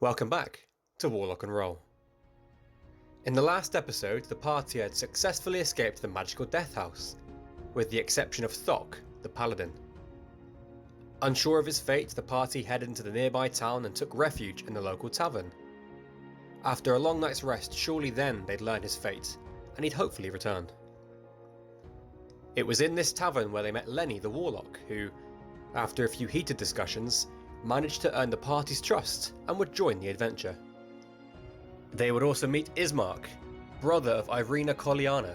Welcome back to WarlockNRoll. In the last episode, the party had successfully escaped the magical death house, with the exception of Thok, the paladin. Unsure of his fate, the party headed into the nearby town and took refuge in the local tavern. After a long night's rest, surely then they'd learn his fate, and he'd hopefully return. It was in this tavern where they met Lenny the Warlock, who, after a few heated discussions, managed to earn the party's trust and would join the adventure. They would also meet Ismark, brother of Irina Koliana.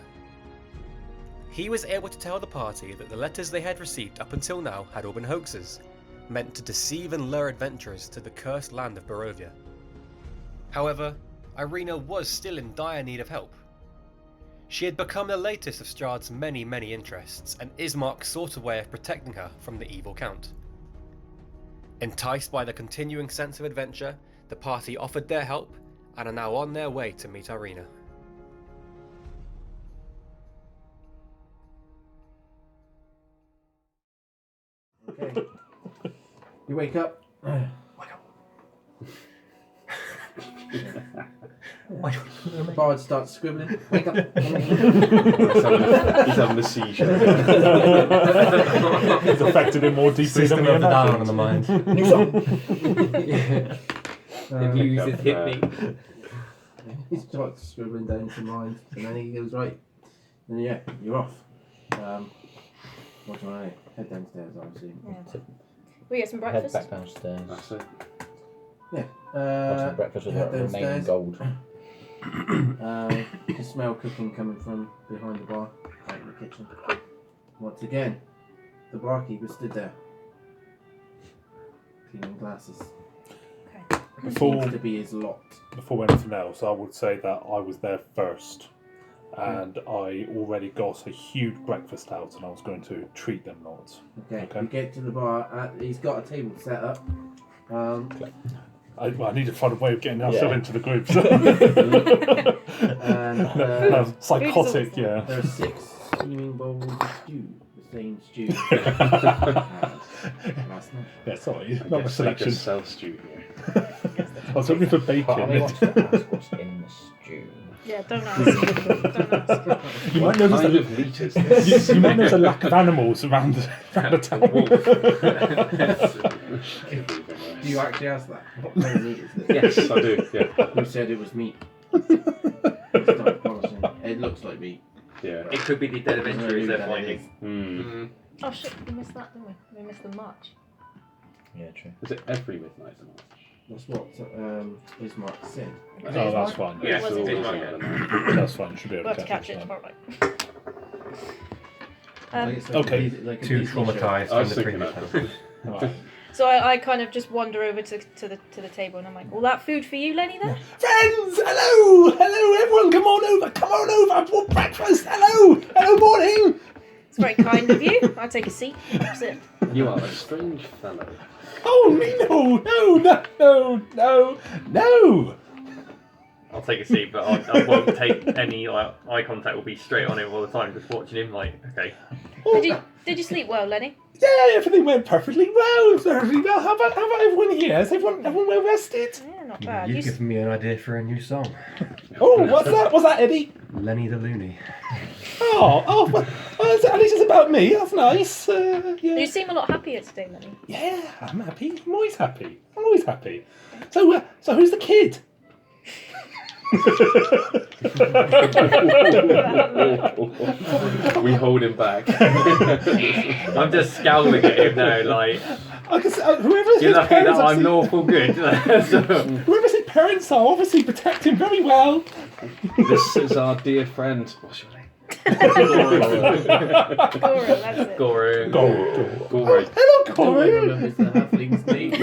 He was able to tell the party that the letters they had received up until now had all been hoaxes, meant to deceive and lure adventurers to the cursed land of Barovia. However, Irina was still in dire need of help. She had become the latest of Strahd's many interests, and Ismark sought a way of protecting her from the evil Count. Enticed by the continuing sense of adventure, the party offered their help and are now on their way to meet Irina. Okay. You wake up. Bard starts scribbling. Wake up. He's having a seizure. It's affected him more deeply than we of the down imagined. on the mind. If you use his hit me. He starts scribbling down some lines, and then he goes, right. Then yeah, you're off. What do I head downstairs, obviously. Yeah. We get some Head breakfast. back downstairs. That's it. Yeah. Have some breakfast with head that remaining downstairs. gold. You can smell cooking coming from behind the bar, out in the kitchen. Once again, the barkeeper stood there, cleaning glasses. Seems to be his lot. Before anything else, I would say that I was there first, and I already got a huge breakfast out, and I was going to treat them lots. Okay. You get to the bar. He's got a table set up. I need to find a way of getting ourselves into the group. And Psychotic, yeah. there are 6 steaming bowls of stew. The same stew. Last night. Yeah, sorry, I not a guess they selection. just sell studio. I was hoping for bacon. Part of me wants to ask what's in the stew. Yeah, don't ask. Don't ask. You might What notice kind a, of meat is this? you might notice a lack of animals around the town. Do you actually ask that? What kind of meat is this? Yes, I do. Yeah. Who said it was meat? Start polishing. It looks like meat. Yeah. It could be the dead adventurers they're finding. Mm. Oh shit, we missed that, didn't we? We missed the march. Yeah, true. Is it every midnight? That's what Ismark said. Oh, that's fine. Yeah, Was it it? was right. That's fine. You should be able We'll to have to catch it that. tomorrow night. Like it's like Okay. a like a Too Disney show. traumatised I from was the thinking previous that. one. Right. So I kind of just wander over to the table and I'm like, all that food for you, Lenny, there? Friends, hello, everyone, come on over, I brought breakfast, hello, morning. It's very kind of you. I take a seat opposite. You are a strange fellow. Oh, me, no. I'll take a seat, but I won't take any eye contact. Will be straight on him all the time, just watching him. Like, okay. Did you sleep well, Lenny? Yeah, everything went perfectly well, How about everyone here? Is everyone well rested? Yeah, not bad. You've given me an idea for a new song. Oh, what's that, Eddie? Lenny the Loony. Well, at least it's about me, that's nice. Yeah. You seem a lot happier today, Lenny. Yeah, I'm happy, I'm always happy. So who's the kid? We hold him back. I'm just scowling at him now, like, Whoever you're his lucky that parents I'm obviously- lawful good. So, Whoever his parents are obviously protect him very well. This is our dear friend. What's your name? Gora, that's it. Goro. Goro. Hello, I Corey. don't remember the halfling's name.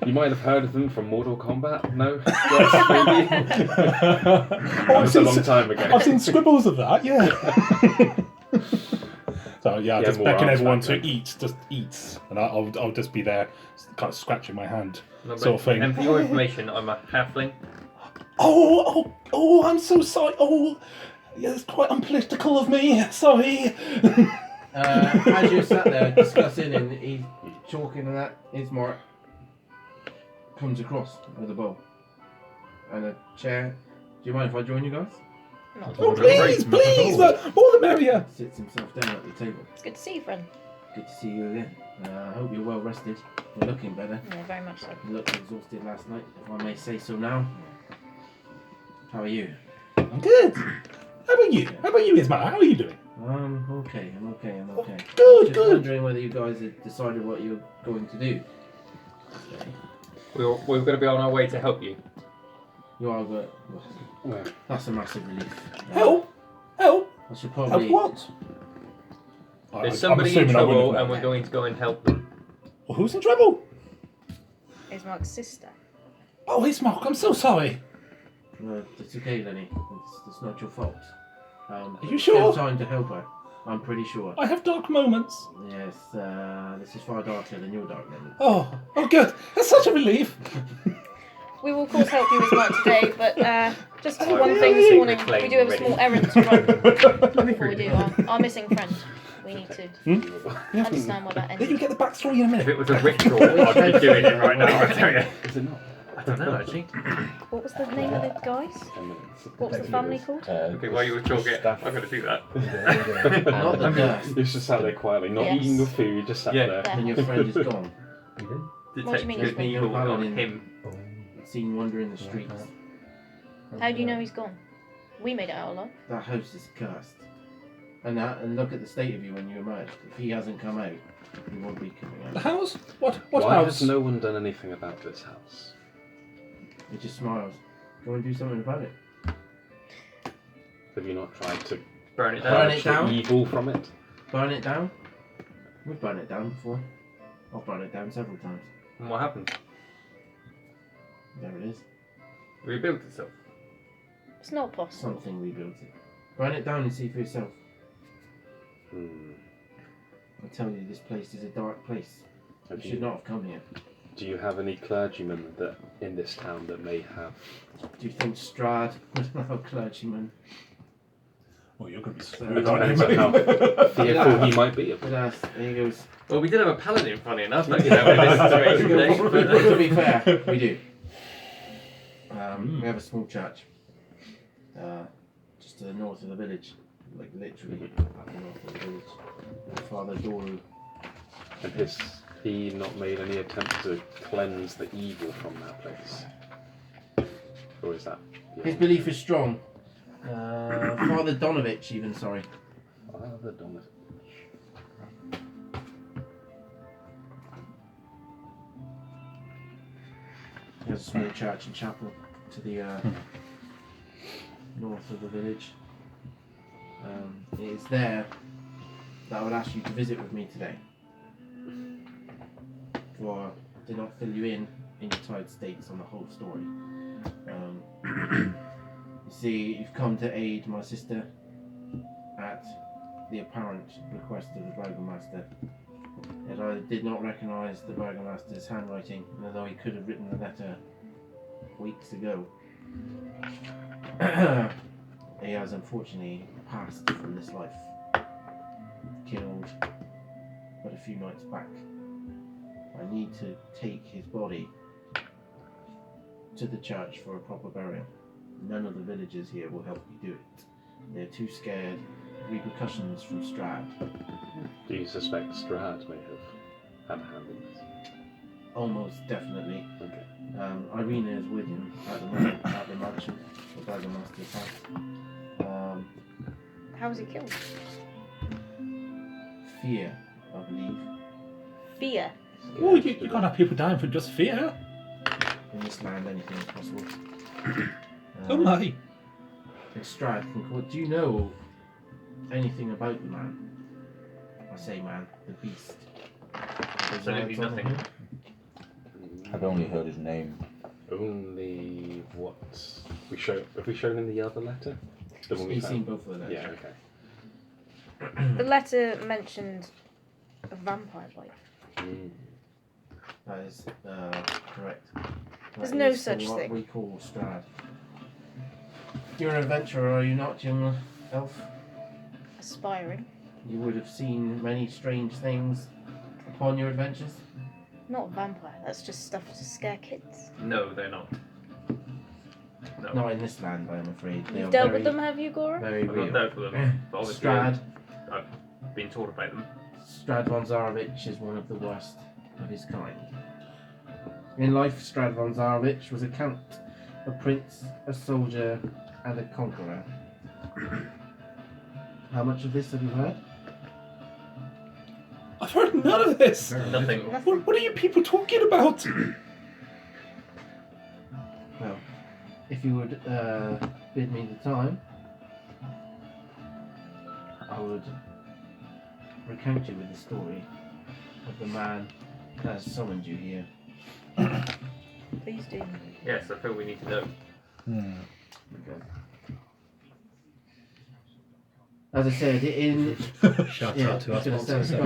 You might have heard of them from Mortal Kombat. No? Yes, maybe. That was a long time ago. I've seen scribbles of that, yeah. So yeah, Yeah, just more beckon arms everyone back to then. eat, just eats, and I'll just be there, kind of scratching my hand, No, but- sort of thing. And for your information, I'm a halfling. Oh, I'm so sorry. Oh, yeah, it's quite unpolitical of me. Sorry. As you're sat there discussing and he's talking and that, Ismark comes across with a bow and a chair. Do you mind if I join you guys? Not Oh, it's please! More the merrier! Sits himself down at the table. good to see you, friend. Good to see you again. I hope you're well rested. You're looking better. Yeah, very much so. You looked exhausted last night, if I may say so now. How are you? I'm good. How about you? How about you, Ismail? How are you doing? I'm okay. I'm okay. Good, Just good. wondering whether you guys have decided what you're going to do today. We're going to be on our way to help you. You are good. Well, That's a massive relief. Help! Help! I should Help probably. what? There's I'm somebody in assuming I wouldn't trouble have and we're known. going to go and help them. Well, who's in trouble? Is Mark's sister. Oh, it's Mark. I'm so sorry. It's okay, Lenny. It's not your fault. Are you there's sure? Still time to help her. I'm pretty sure. I have dark moments. Yes, this is far darker than your dark Lenny. Oh, good. That's such a relief. We will of course help you with Mark today, but just Oh, one really? thing this morning. Claim We do have a already. small errand to run before we do our missing friend. We need to understand what that Let you ends. get the backstory in a If minute. it was a ritual, I'd be doing it right now, I tell you. is it not? I don't know, actually. What was the name of the guys? 10 minutes. What was the family called? Okay, while you were talking, I've got to do that. Not the dust. It's just sat there quietly, not Yes. eating your food, just sat Yeah. there. And your friend is gone. What do you mean Detective he's evil gone? on him. Seen wandering the streets. How do you know he's gone? We made it out alive. That house is cursed. And look at the state of you when you emerged. If he hasn't come out, he won't be coming The out. house? What Why house? has no one done anything about this house? He just smiles. Go and do something about it. Have you not tried to Burn it Burn down. it purge the down? evil from it? Burn it down? We've burned it down before. I've burned it down several times. And what happened? There it is. Rebuilt itself. It's not possible. Something rebuilt it. Burn it down and see for yourself. Hmm. I tell you, this place is a dark place. You Have should you, not have come here. do you have any clergymen that in this town that may have? Do you think Strahd would have a clergyman? Well, you're going to be It screwed, aren't you, depends on mate? Fearful he might be of. But there he goes. Well, we did have a paladin, funny enough, like, you know, in this situation today. But, To be fair, we do. We have a small church. Just to the north of the village. Like literally at the north of the village. Father Doru. And has he not made any attempt to cleanse the evil from that place? Or is that? His belief is strong. Father Donovich even, sorry. Father Donovan. He has a small church and chapel to the north of the village. It is there that I would ask you to visit with me today. For I did not fill you in your tired states on the whole story. You see, you've come to aid my sister at the apparent request of the Burgomaster. Yet I did not recognise the Burgomaster's handwriting, although he could have written the letter weeks ago. He has unfortunately passed from this life. Killed but a few nights back. I need to take his body to the church for a proper burial. None of the villagers here will help me do it. They're too scared. Repercussions from Strahd. Do you suspect Strahd may have had a hand in this? Almost definitely. Okay. Irina is with him at the moment at the mansion, the Burgomaster's house. How was he killed? Fear, I believe. Fear. Oh, you can't have people dying for just fear. In this land, anything is possible. Oh my. Strahd, do you know anything about the man? I say man, the beast. Absolutely nothing. I've only heard his name. Only what we show? Have we shown him the other letter? The one we He's seen found? both of them. Yeah. Okay. The letter mentioned a vampire bite. Mm. That is correct. There's That no is such what thing. we call Strahd. You're an adventurer, are you not, young elf? Aspiring. You would have seen many strange things upon your adventures. Not a vampire. That's just stuff to scare kids. No, they're not. No. Not in this land, I'm afraid. They You've are dealt very, with them, have you, Gora? very I've real. not dealt with them, but obviously Strahd. I've been taught about them. Strahd von Zarovich is one of the worst of his kind. In life, Strahd von Zarovich was a count, a prince, a soldier, and a conqueror. How much of this have you heard? I've heard none of this. Nothing. What are you people talking about? Well, if you would bid me the time, I would recount you with the story of the man that has summoned you here. Please do. Yes, I feel we need to know. Okay. As I said, in Shout yeah, out to our I was gonna sponsors. say,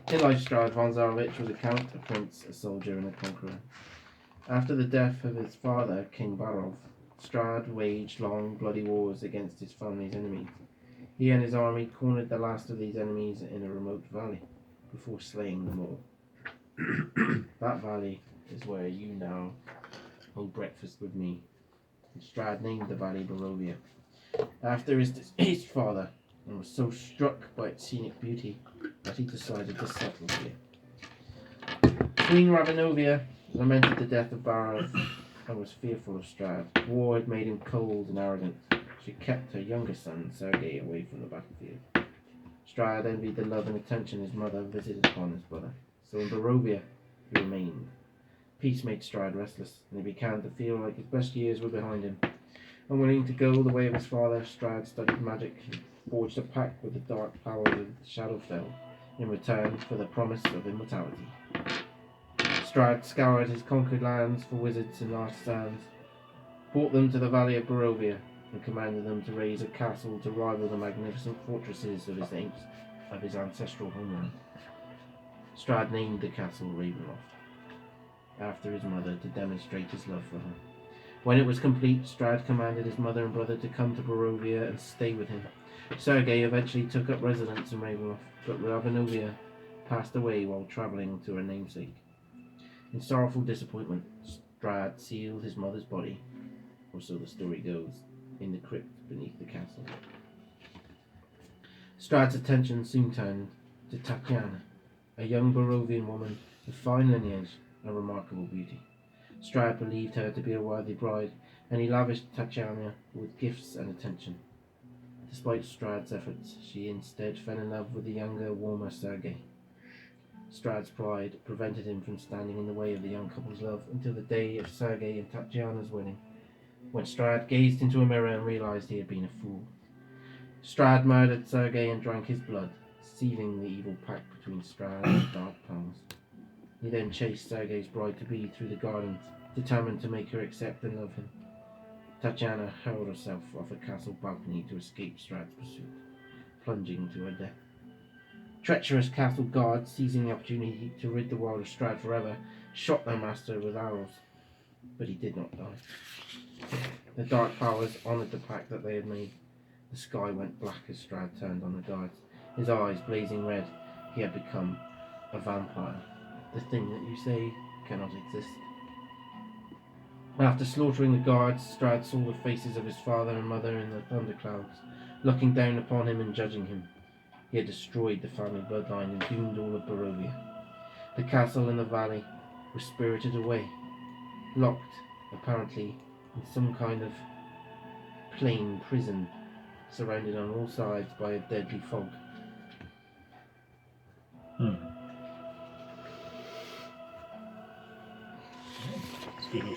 in life, Strahd von Zarovich was a count, a prince, a soldier, and a conqueror. After the death of his father, King Barov, Strahd waged long, bloody wars against his family's enemies. He and his army cornered the last of these enemies in a remote valley before slaying them all. That valley is where you now hold breakfast with me. And Strahd named the valley Barovia after his deceased father, and was so struck by its scenic beauty that he decided to settle here. Queen Ravenovia lamented the death of Barov and was fearful of Strahd. War had made him cold and arrogant. She kept her younger son, Sergei, away from the battlefield. Strahd envied the love and attention his mother visited upon his brother, so in Barovia he remained. Peace made Strahd restless, and he began to feel like his best years were behind him. Unwilling to go the way of his father, Strahd studied magic and forged a pact with the dark powers of Shadowfell in return for the promise of immortality. Strahd scoured his conquered lands for wizards and artisans, brought them to the valley of Barovia, and commanded them to raise a castle to rival the magnificent fortresses of his ancestral homeland. Strahd named the castle Ravenloft, after his mother, to demonstrate his love for her. When it was complete, Strahd commanded his mother and brother to come to Barovia and stay with him. Sergei eventually took up residence in Ravenloft, but Ravenovia passed away while travelling to her namesake. In sorrowful disappointment, Strahd sealed his mother's body, or so the story goes, in the crypt beneath the castle. Strahd's attention soon turned to Tatiana, a young Barovian woman of fine lineage and remarkable beauty. Strahd believed her to be a worthy bride, and he lavished Tatiana with gifts and attention. Despite Strahd's efforts, she instead fell in love with the younger, warmer Sergei. Strahd's pride prevented him from standing in the way of the young couple's love until the day of Sergei and Tatiana's wedding, when Strahd gazed into a mirror and realized he had been a fool. Strahd murdered Sergei and drank his blood, sealing the evil pact between Strahd and the Dark Powers. He then chased Sergei's bride-to-be through the gardens, determined to make her accept and love him. Tatiana hurled herself off a castle balcony to escape Strahd's pursuit, plunging to her death. Treacherous castle guards, seizing the opportunity to rid the world of Strahd forever, shot their master with arrows, but he did not die. The Dark Powers honoured the pact that they had made. The sky went black as Strahd turned on the guards, his eyes blazing red. He had become a vampire, the thing that you say cannot exist. After slaughtering the guards, Strahd saw the faces of his father and mother in the thunderclouds, looking down upon him and judging him. He had destroyed the family bloodline and doomed all of Barovia. The castle in the valley was spirited away, locked, apparently, in some kind of plain prison, surrounded on all sides by a deadly fog.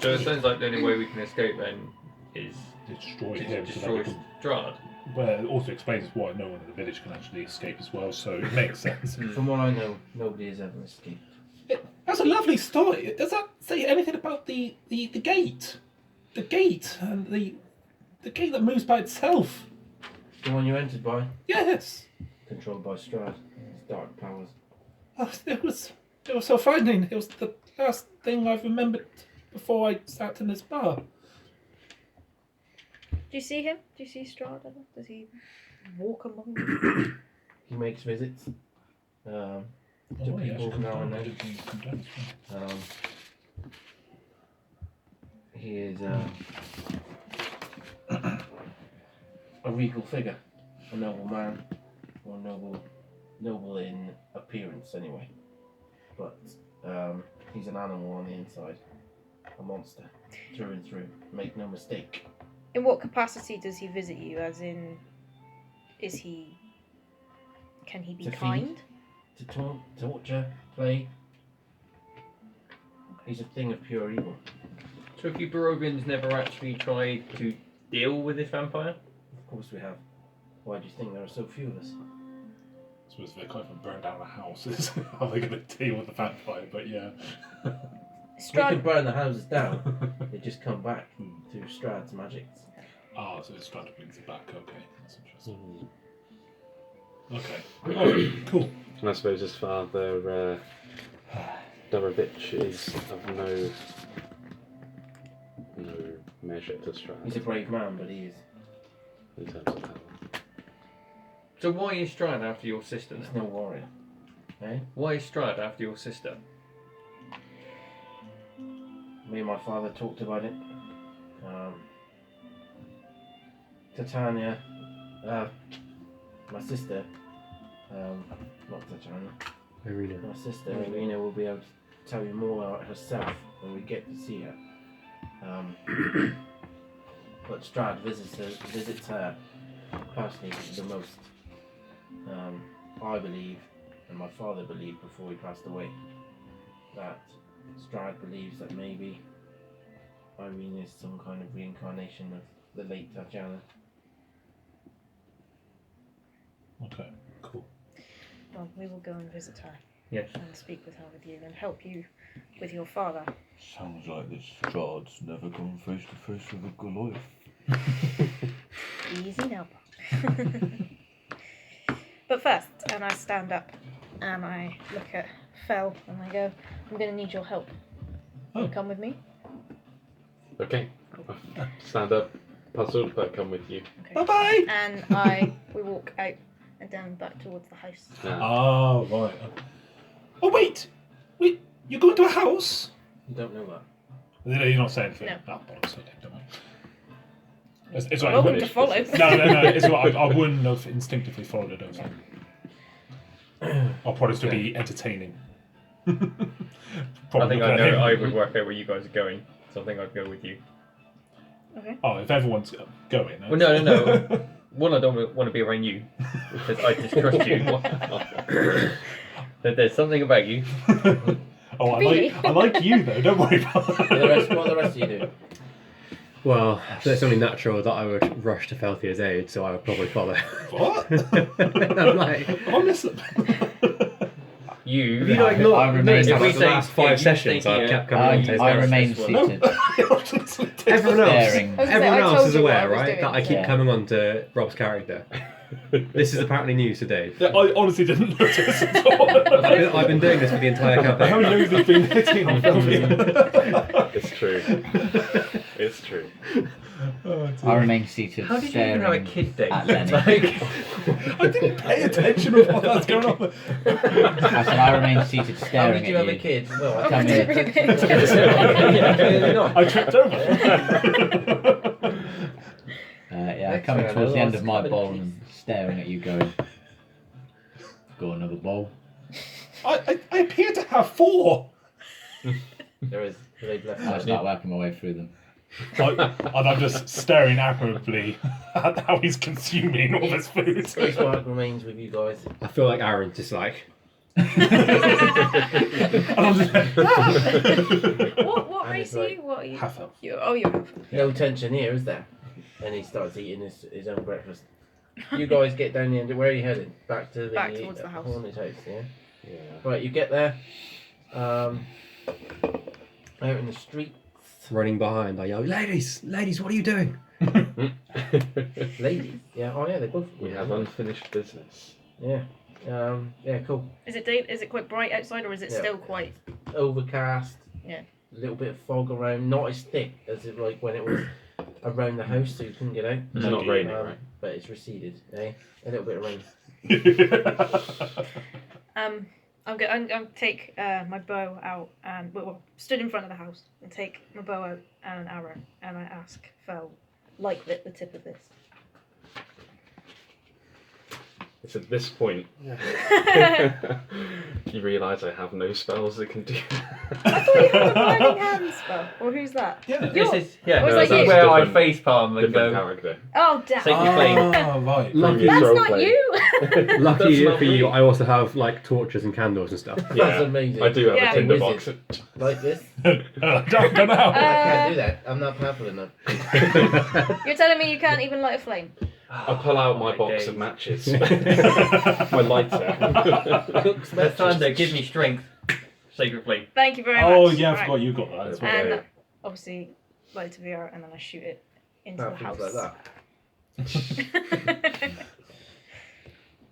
So it sounds like the only way we can escape then is Destroy to him. destroy Strahd. Well, it also explains why no one in the village can actually escape as well, so it makes sense. From what I know, nobody has ever escaped. That's a lovely story. Does that say anything about the gate? The gate and the gate that moves by itself? The one you entered by, Yes. controlled by Strahd, his dark powers. Oh, it was so frightening. It was the last thing I've remembered before I sat in this bar. Do you see him? Do you see Strahd ever? Does he? walk among them? He makes visits to people now and then. He is a regal figure, a noble man, or noble in appearance anyway. But he's an animal on the inside, a monster through and through. Make no mistake. In what capacity does he visit you? As in, can he be To feed. kind? To taunt, torture, play. He's a thing of pure evil. So have you Barovians never actually tried to deal with this vampire? Of course we have. Why do you think there are so few of us? I suppose they can't even burn down the houses. How are they going to deal with the vampire? But yeah. We Strahd, can burn the houses down. They just come back through Strahd's magics. Ah, so it's trying to bring it back. Okay, that's interesting. Okay. Oh, cool. And I suppose his father, Dorovich, is of no measure to Strahd He's a brave man, but he is. in terms of power. So why is Strahd after your sister He's then? no warrior. Eh? Why is Strahd after your sister? Me and my father talked about it. Titania, my sister, not Titania, Irina. my sister Irina will be able to tell you more about herself when we get to see her. But Strahd visits her personally the most. I believe, and my father believed before he passed away, that Strahd believes that maybe Irene is some kind of reincarnation of the late Tatiana. Okay, cool. well, we will go and visit her. Yes. And speak with her with you and help you with your father. Sounds like this Strahd's never gone face to face with a Goliath. Easy now. But first, and I stand up and I look at Fel and I go, I'm going to need your help. Will you come with me? Okay. Stand up, puzzled, but come with you. Okay. Bye-bye! And we walk out and down back towards the house. Ah, right. Oh, wait! You're going to a house? You don't know that. You're not saying anything? No. Ah, bollocks, okay, don't worry. It's right, Welcome I to wouldn't- follow. No, it's right. I wouldn't have instinctively followed it, also. I'll probably still be entertaining. I Probably think look I at know him. I would work out where you guys are going, so I think I'd go with you. Okay. Oh, if everyone's going. Well, no. One, I don't want to be around you because I distrust you. That there's something about you. Oh, Really? I like you though. Don't worry about What that. do the rest of you do? Well, it's only natural that I would rush to Felthia's aid, so I would probably follow. What? I'm like, Honestly. You. have you like not I remain- noticed If how we like the say- last yeah, 5 you sessions stay I've here. kept coming on to his I house? remain this one. seated. Everyone else, Staring. I was gonna say, I everyone else told is you what I aware, was right, doing, that I keep yeah. coming on to Rob's character. This is apparently news to Dave. Yeah, I honestly didn't notice at all. I've been doing this for the entire How campaign. long have you been hitting on filming? It's true. It's true. I remain seated, How did you staring even have a kid date? at Lenny. I didn't pay attention to what was going on. I said I remain seated, How staring did you at have you. a kid? Well, I Tell me. Clearly not. I tripped over. Yeah, Next coming round, towards the I'll end of my ask bowl Kevin, and staring at you going, got another bowl? I appear to have 4. There is. They've left. I start working my way through them. And I'm just staring admirably at how he's consuming all this food. Grace Mark remains with you guys. I feel like Aaron's just like, And I'm just What And race it's are like you? What are you? half elf. You have. No tension here, is there? And he starts eating his own breakfast. You guys get down the end. Where are you heading? Back to the Back towards the house. haunted house, yeah? Yeah. Right, you get there. Out in the street. running behind. I yell, ladies, what are you doing? Ladies. Yeah, oh yeah, they both. We have unfinished business. Yeah. Yeah, cool. Is it quite bright outside, or is it Yeah. still quite? Overcast. Yeah. A little bit of fog around. Not as thick as it like when it was around the house, so you couldn't get out. It's not raining, Um, right? but it's receded. Eh? A little bit of rain. I'm going to take my bow out and stood in front of the house and take my bow out and an arrow, and I ask Fel, like the tip of this. It's at this point you realise I have no spells that can do I thought you had a burning hand spell. Or who's that? Yeah. This is Or is No, that that's you? where I different- facepalm and different go. character. Oh damn! Sacred flame. Oh, right. Lucky That's Throw not play. you. Lucky That's not for you, me. I also have like torches and candles and stuff. That's amazing. I do have Yeah. a tinder Wizard. box. Like this? don't know. I can't do that. I'm not powerful enough. You're telling me you can't even light a flame? I pull out my box days. of matches. My lighter. Cook's Next time, though, matches. give me strength. Sacred flame. Thank you very much. Oh, yeah, I Right. forgot you got that as well. And Okay. obviously, light to VR, and then I shoot it into Oh, the things house. like that.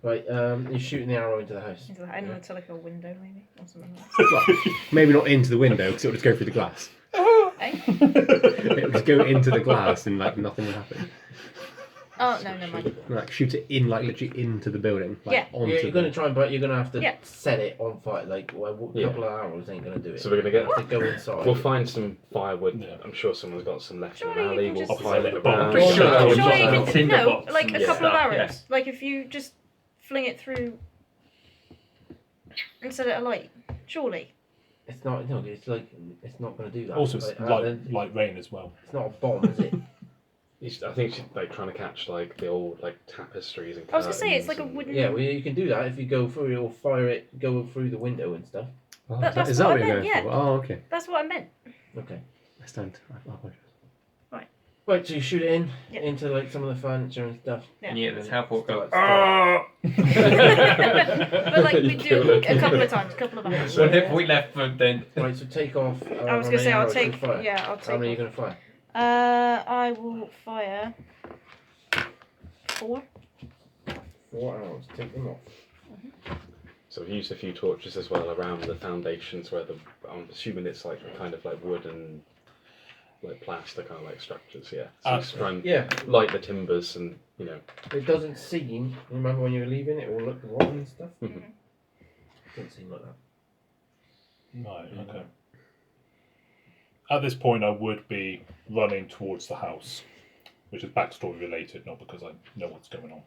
Right, you're shooting the arrow into the house. Into the, and into like a window, maybe, or something like Well, maybe not into the window because it would just go through the glass. that. Eh? It would just go into the glass and like nothing would happen. Oh no, never mind. Like shoot it in, like literally into the building. Like, Yeah. onto You're going to the... try and, but you're going to have to Yeah. set it on fire. Like, a Yeah. couple of arrows ain't going to do it. So we're gonna get. You have to go inside. We'll find some firewood. Yeah. I'm sure someone's got some left in Surely the you alley. can We'll just- pile it I'll around. pretty sure that would Surely just you have can tinder no, box like a and couple of stuff, arrows. yeah. Like if you just fling it through and set it alight. Surely. It's not, no, it's like, it's not going to do that. Also, it's then like rain as well. it's not a bomb, is it? I think she's like trying to catch like the old like tapestries and. I was gonna say it's like a curtains and- wooden. Yeah, well, you can do that if you go through it or fire it, go through the window and stuff. Oh, That's is that what what I you're meant, going yeah. for? Oh, okay. That's what I meant. Okay. I stand. I apologize. Right, so you shoot it in, Yep. into like some of the furniture and stuff. Yeah. And you get the teleport go. But like we do a couple of times, a couple of hours. One hit point left for then. Right, so take off. I was gonna say I'll take. Fire. Yeah, I'll How many are you take. going to fire? I will fire 4. 4 arrows. Take them off. So we've used a few torches as well around the foundations where I'm assuming it's like kind of like wood and like plaster kind of like structures, yeah. So just try and Yeah, light the timbers and it doesn't seem. Remember when you were leaving, it all looked rotten and stuff. Mhm. Doesn't seem like that. Right, okay. At this point, I would be running towards the house, which is backstory related, not because I know what's going on.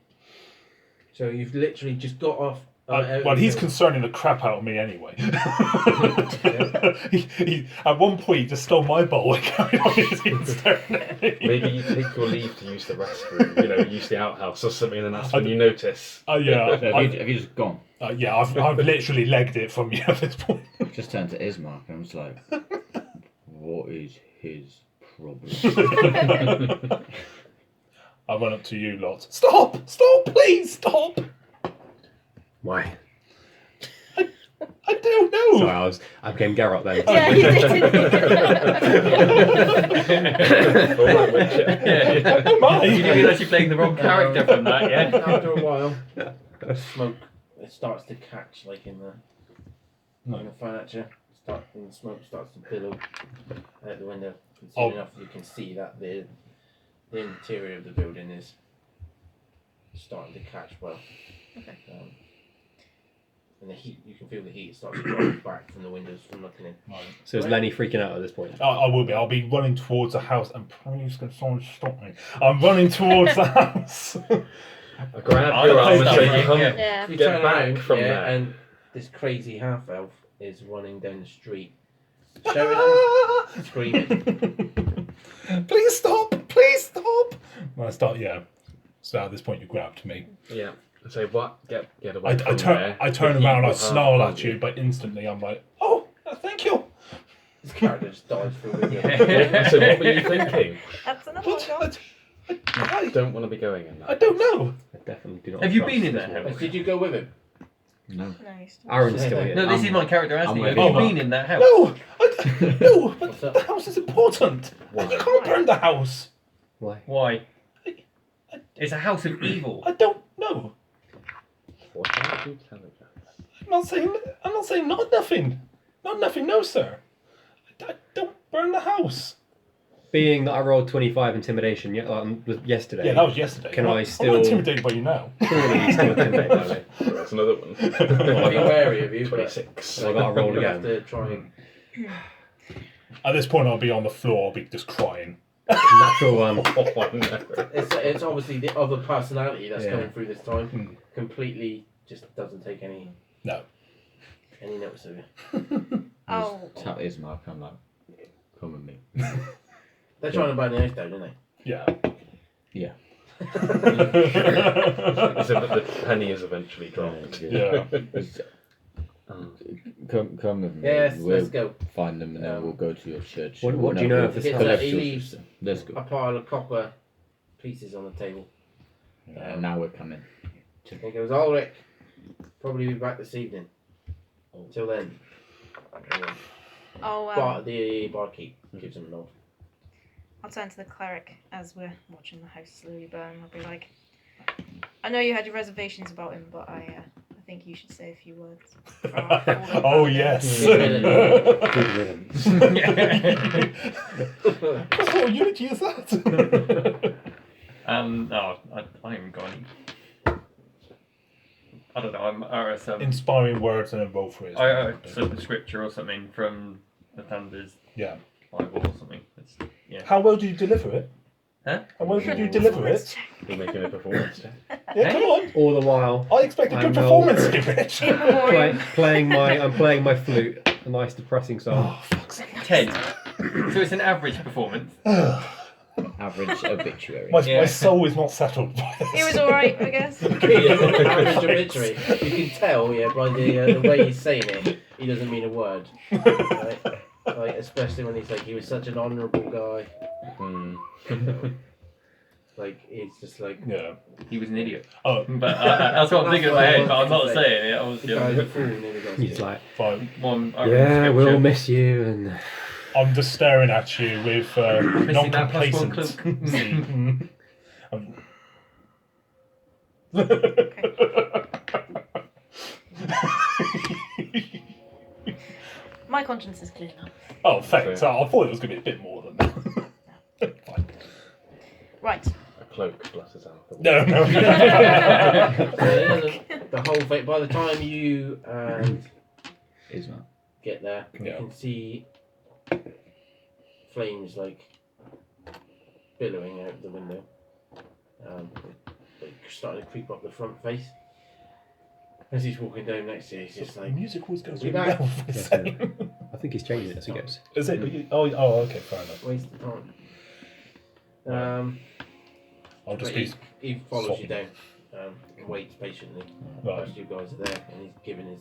So you've literally just got off. Well, he's concerning the crap out of me anyway. At one point, he just stole my bowl and carried on his exterminating. maybe you take your leave to use the restroom, use the outhouse or something, and that's when you notice. Yeah, So have you just gone? yeah, I've literally legged it from you at this point. Just turned to Ismark and I was like, what is his problem? I run up to you lot. Stop! Stop! Please stop! Why? I don't know. Sorry, I became Garrett then. Yeah, you did. Am I? You didn't realise you're playing the wrong character from that, yeah? After a while, the smoke it starts to catch, like in the furniture. And the smoke starts to billow out the window. And soon enough, you can see that the interior of the building is starting to catch well. Okay. And the heat, you can feel the heat starts to drive back from the windows from looking in. Right. So is Lenny freaking out at this point? I will be. I'll be running towards the house, and please can someone stop me. I'm running towards the house. I grab your arm and say, you can't Yeah. You get turn back around, from there. and this crazy half elf is running down the street, shouting, screaming. Please stop! Please stop! And I start, So at this point, you grabbed me. Yeah. I say, what? Get away from I there. turn The heat around, I will snarl harm at you, but instantly I'm like, oh, thank you. This character just dies through the window. So what were you thinking? That's another one. What? I don't want to be going in I that. don't know. I definitely do not. Have you trust been in this that woman. house? Did you go with him? No. No, he's still. Aaron's still here. No, this is my character asking you. I'm Have you with you. been in that house? No, no, but What's up? the house is important. Why? You can't burn the house. Why? Why? It's a house of evil. I don't know. What are you telling us? I'm not saying not nothing. Not nothing, no, sir. I don't burn the house. being that I rolled 25 intimidation yesterday. Yeah, that was yesterday. Can I I'm still- not intimidated by you now. Surely he's still intimidated by me. That's another one. I'll be wary of you. 26. So I got to roll You'll have again. to try and. At this point, I'll be on the floor. I'll be just crying. Natural one. It's obviously the other personality that's Yeah. coming through this time. Hmm. Completely just doesn't take any notice of you. Oh, Tap his mark. I'm like, come with me. They're trying to burn the house down, aren't they? Yeah. Yeah. He said that the penny is eventually dropped. Yeah. Come with me. Yes, we'll let's go. find them and then we'll go to your church. What do you know of this He house? he leaves Let's go. a pile of copper pieces on the table. Now we're coming. He goes, Ulrich, probably be back this evening. Till then. But the barkeep gives him a nod. I'll turn to the cleric as we're watching the house slowly burn. I'll be like, I know you had your reservations about him, but I think you should say a few words. for our fallen Oh, paladin." yes. Good riddance. What sort of eulogy is that? No, I haven't got any. I don't know. I'm some. Inspiring words and then roll for it. Some scripture or something from the Thunder's Yeah. Bible or something. Yeah. How well do you deliver it? Huh? How well did you deliver it? You're making a performance check. Yeah, come on. All the while, I expect a I good know. performance here, Rich. I'm playing my flute, a nice depressing song. Oh, fuck's sake. 10. So it's an average performance. Average obituary. My soul is not settled by this. He was alright, I guess. Average obituary. You can tell, by the way he's saying it, he doesn't mean a word. Right? Like, especially when he's like, he was such an honourable guy. Like, he's just like, Yeah. He was an idiot. Oh, But that's what I'm thinking in my head, but I'm not saying it. the Obviously, guy's a fool, nearly got He's like, fine. one. yeah, we'll miss you, and I'm just staring at you with Missing that plus one non-complacency. My conscience is clear now. Oh, thanks. I thought it was going to be a bit more than that. Fine. Right. A cloak blesses out. No. the whole thing. By the time you Is not. get there, Yeah. you can see flames like billowing out the window, like starting to creep up the front face. As he's walking down next to you, he's just like, music always goes "We really back." well for this thing. I think he's changing it as he goes. Is it? Oh, okay, fair enough. Waste of time. I'll just But be. he follows you sobbing. down, and waits patiently. Right. Whilst you guys are there, and he's giving his.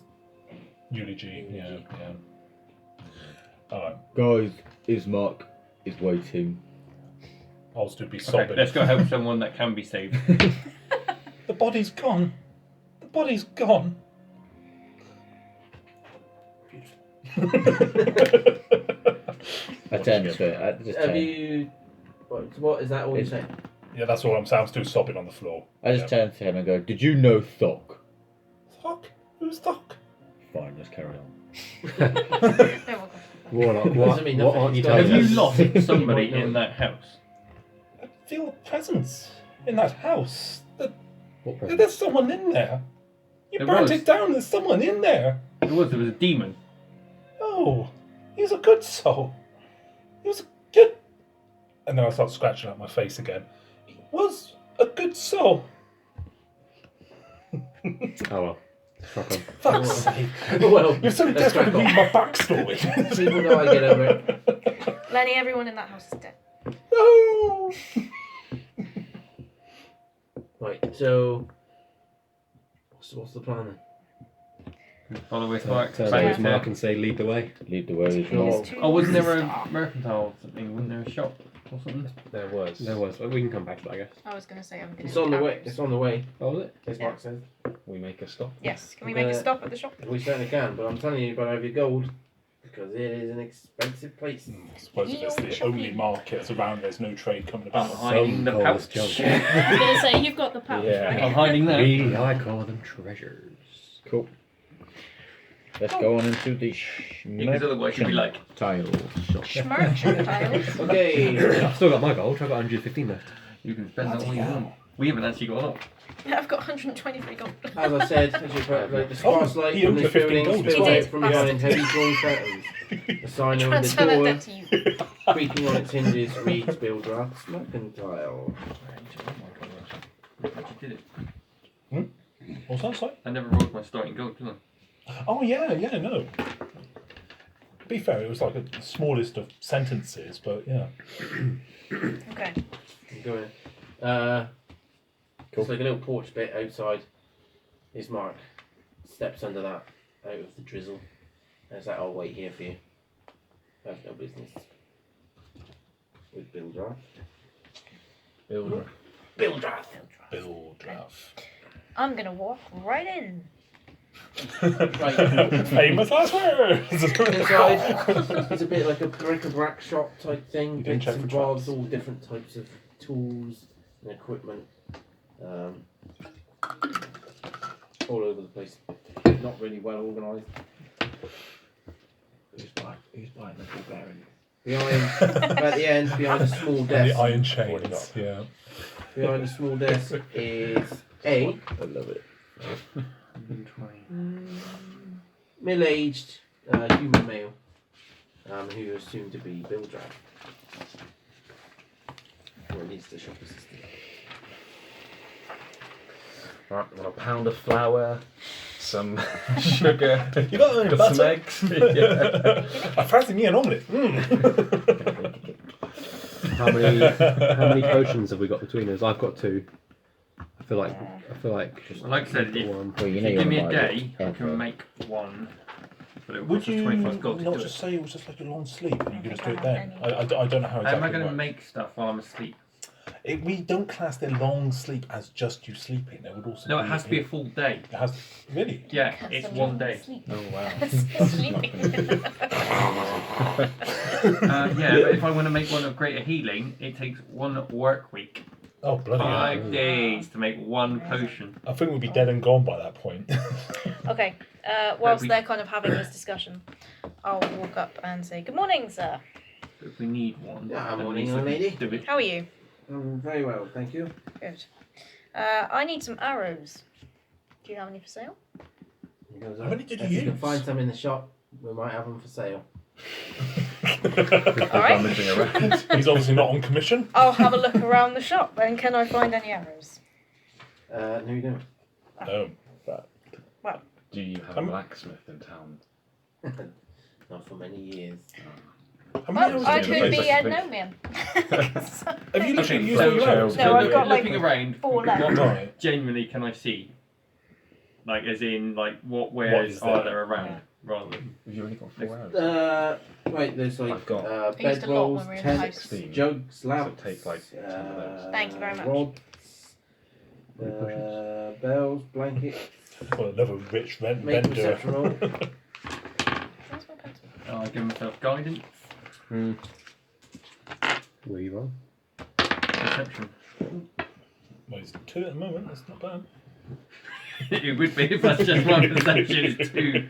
Eulogy, yeah. Alright, Guys, Ismark is waiting. I'll still be Okay, sobbing. let's go help someone that can be saved. The body's gone. The body's gone. I turn to it. I just Have turn. you? What is that? All you Is- say? Yeah, that's all I'm saying. I'm still sobbing on the floor. I just turn to him and go, "Did you know Thok?" Thok? Who's Thok? Fine, let's carry on. You're welcome. Warlock, Doesn't mean what nothing. aren't you Have Have telling you us? lost somebody You might know. in that house? I feel a presence in that house. What present? There's someone in there. You There burnt was. it down. There's someone in there. There was a demon. Oh, he was a good soul. He was a good. And then I start scratching up my face again. He was a good soul. Oh well. Fuck on. Fuck's sake. Well, You're so let's desperate to crack read on. my backstory. People know I get over it. Lenny, everyone in that house is dead. No. Right, so what's the plan then? Follow his Turn mark. to back his to- mark and say, lead the way. Lead the way. Sure. Oh, wasn't there a mercantile or something? Wasn't there a shop or something? There was. There was. We can come back to that, I guess. I was going to say I'm going to. It's on the way. It's on the way. Oh, was it? As Mark says. We make a stop. Yes. Can we make a stop at the shop? We certainly can, but I'm telling you, you better have your gold because it is an expensive place. I suppose if it's the only market around, there's no trade coming I'm about. hiding the coals pouch. jump. I was going to say you've got the pouch, Yeah. right? I'm hiding that. I call them treasures. Cool. Let's go on into the Because otherwise you'd be like, tile shop. Schmerch tiles. Okay. I've still got my gold. I've got 115 left. you can spend that all Bloody you hell. want. We haven't actually got a lot. Yeah, I've got 123 gold. As I said, as you put, like the sparse light he from owns the the 15 building gold as spills well. out from behind heavy drawn curtains. A sign over Transfer that the debt to you. door, creaking on its hinges, reads Bill Draft's mercantile. I actually did it. What's that say? I never rolled my starting gold, did I? Oh yeah, no. To be fair, it was like the smallest of sentences, but yeah. Okay. Go in. It's like a little porch bit outside. Is Mark steps under that out of the drizzle. And it's like, I'll wait here for you. I have no business with Bill Draft. Bill Draft. Bill draft. I'm gonna walk right in. Right. Famous last words. Inside, it's a bit like a bric-a-brac shop type thing. You didn't Bits check and for bobs, traps. all different types of tools and equipment. All over the place. Not really well organised. Who's buying the Bulgarian? Behind, at the end, behind a small And desk. the iron chains. Yeah. Behind a small desk is a I love it. middle-aged human male who is soon to be Bill Draft. Or at least a shop assistant. Right, I want a pound of flour, some sugar, You got any some butter? eggs. Yeah. I fancy me an omelette. How many potions have we got between us? I've got 2. I feel like Well, like I said, if one. Well, you you know give me you're a gonna buy day, I it. can make one. But it will Would cost us you 25 gold to not do just it. say it was just like a long sleep and you could just do it I then? don't I don't know how How am I exactly going it to works. make stuff while I'm asleep? We don't class the long sleep as just you sleeping. There would also No, it has to be a full day. It has really. Yeah, it's one day. Oh wow. Sleeping. Yeah, but if I want to make one of greater healing, it takes 1 work week. Oh bloody hell! 5 days to make 1 potion. I think we'd be dead and gone by that point. Okay. Whilst we- they're kind of having this discussion, I'll walk up and say, "Good morning, sir. But if we need one, Yeah, then morning, we young lady. do it. How are you?" Very well, thank you. Good. I need some arrows. Do you have any for sale? He goes, How many did you if you can use? find some in the shop, we might have them for sale. All right. Rummaging around. He's obviously not on commission. I'll have a look around the shop. And can I find any arrows? No, you don't. Oh, Do you have a blacksmith in town? Not for many years. how many Oh, hours I did you could play? be a gnome. Have you literally used so- all your arrows? No, I've got, like, looking around. 4 left. What Right. genuinely can I see? Like, as in, like, what What wares is are there? there around? Rather than. Have you only got 4 hours? Right, there's like I've got I used bed a lot rolls, when we were in high tents, school. 16. jugs, So lamps. take like 10 of those. Thank you very much. Rods, Potions. bells, blankets, Well, another rich make vendor. reception roll. Where's my pencil? I give myself guidance. Where you are? Perception. Well, it's 2 at the moment. That's not bad. It would be if that's just one perception. It's 2.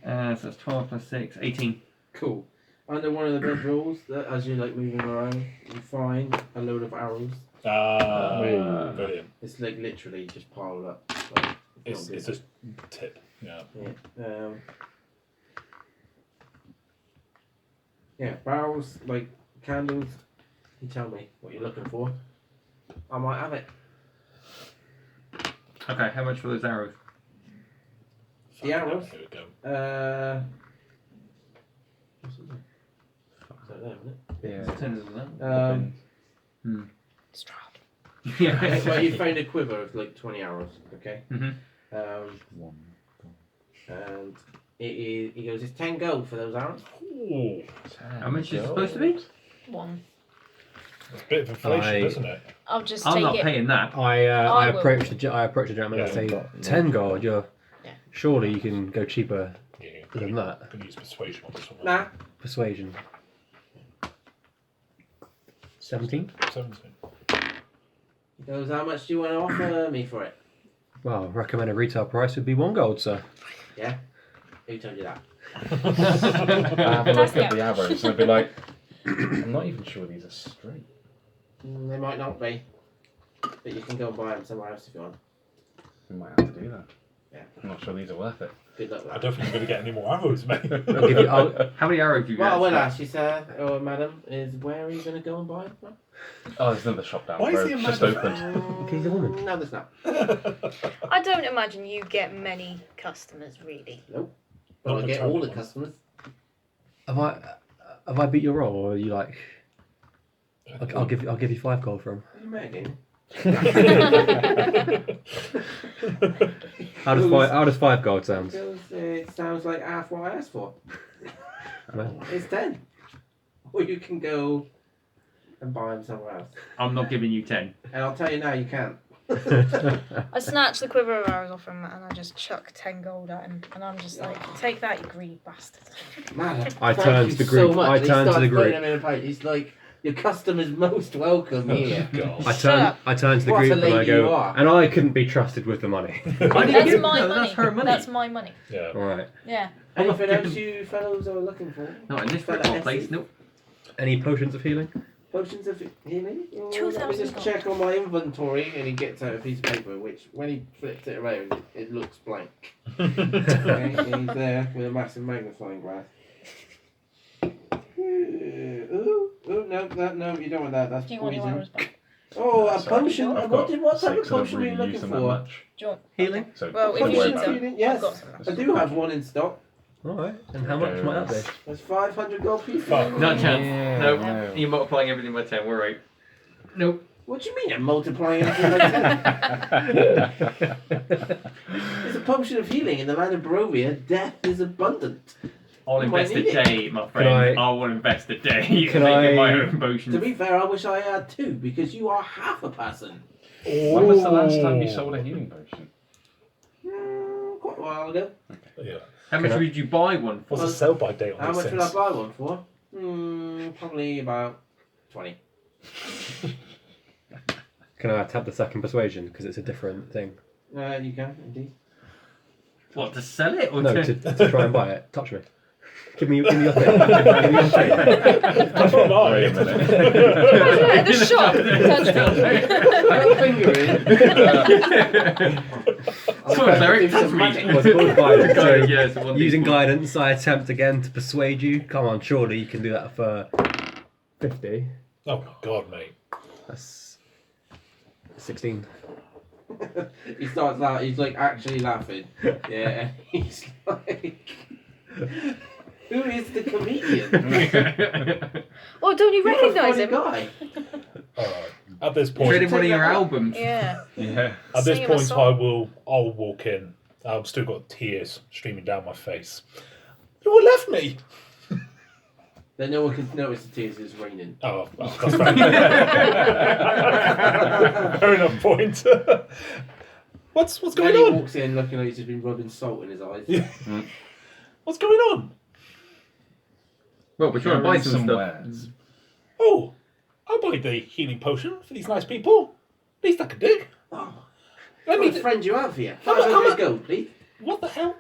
So that's 12 plus 6, 18. Cool. Under one of the bed rolls, as you're like moving around, you find a load of arrows. Brilliant. It's like literally just piled up. Like, It's not just tip. Yeah. Yeah. Yeah, barrels, like candles. You tell me what you're looking for. I might have it. Okay, how much for those arrows? The arrows? Here we go. What's it there? Is that there, isn't it? Yeah. It's 10 of that. Strahd. Yeah. So you find a quiver of like 20 arrows, okay? Mhm. And it is, he goes, it's 10 gold for those arrows. Ooh, How much is it supposed to be? 1. it's a bit of inflation, I- isn't it? I'll just I'm take not it. paying that. I will. approached the gentleman and Yeah, say, got- 10 gold. You're Yeah. surely you can go cheaper Yeah. than that. I can use persuasion on this one. Nah. Persuasion. 17. 17. He goes, how much do you want to offer me for it? Well, recommended retail price would be 1 gold, sir. Yeah? Who told you that? I have a look at the arrows and I'd be like, I'm not even sure these are straight. They might not be. But you can go and buy them somewhere else if you want. We might have to do that. Yeah. I'm not sure these are worth it. Good luck with I that. don't think I'm going to get any more arrows, mate. I'll give you. How many arrows do you What I get? will ask you, sir, or madam, is where are you going to go and buy them from? Oh, there's another shop down Why the is road. he a It's just man? opened. He's a woman. No, there's not. I don't imagine you get many customers, really. But Not I the get all the travel ones. customers. Have I beat your roll, or are you like? I'll give you 5 gold for him. What are you making? How does 5 gold sound? Because it sounds like half what I asked for. Well, It's 10. Or you can go and buy them somewhere else. I'm not giving you 10. And I'll tell you now, you can't. I snatch the quiver of arrows off him and I just chuck 10 gold at him. And I'm just like, take that, you greedy bastard. Man, I thank turn you to the so group. much. I He turn to starts the putting group. them in a plate. He's like, your customer's most welcome here. God. I Shut up. turn to the What a group and I lady you go, are. and I couldn't be trusted with the money. I didn't That's give my no, money. that's her money. That's my money. Yeah. All right. Yeah. Anything I'm else not you fellows are looking for? Not in this Fella football Essie? place, nope. Any potions of healing? Potions of healing? Oh, let me 2,000 just gold. check on my inventory, and he gets out a piece of paper, which when he flips it around, it looks blank. Okay, and he's there with a massive magnifying glass. Ooh, no, you don't want that. That's Do you want your poison. arrows back? Oh, a Sorry. potion. I've What got type of 6 and potion I've were you really looking used them that for? much. Do you want Healing? So Well, if don't you worry need about to. it. Healing? Yes. I've got some. I do have one in stock. All right. And how much might that be? There's 500 gold pieces. Fuck. Not a chance. Yeah, nope. no. You're multiplying everything by 10, we're right. Nope. What do you mean I'm multiplying everything by 10? It's a potion of healing in the land of Barovia. Death is abundant. I'll You might invest a need it. day, my friend. I will invest a day in making my own To potions. be fair, I wish I had 2 because you are half a person. When was the last time you sold a healing potion? Quite a while ago. Yeah. How much would you buy one for? What's the sell by date on How these much would I things? buy one for? Probably about 20. Can I tap the second persuasion because it's a different thing? You can, indeed. What, to sell it or No, to... to try and buy it. Touch me. Give me your thing. Give me your thing. That's what I Wait a minute. At the shop. Touch me. Come on, Derek, touch me. Well, it's called guidance. So Yeah, it's a 1d4. using guidance, I attempt again to persuade you. Come on, surely you can do that for 50. Oh my god, mate. That's 16. He starts laughing. He's like actually laughing. Yeah. He's like, who is the comedian? Oh, don't you You're a recognise funny him? guy. Alright. At this point, Traded one of your albums. Yeah. Yeah. at this Sing him a point, song. I'll walk in. I've still got tears streaming down my face. Who left me? Then no one can notice the tears. It's raining. Oh, well, that's fair. Fair enough point. What's going Then he on? walks in looking like he's just been rubbing salt in his eyes. Yeah. What's going on? Well, we're trying to buy some stuff. wares. Oh, I'll buy the healing potion for these nice people. Least I can do. Oh, Let me me. friend you out for you. How much- 500 gold, please. What the hell?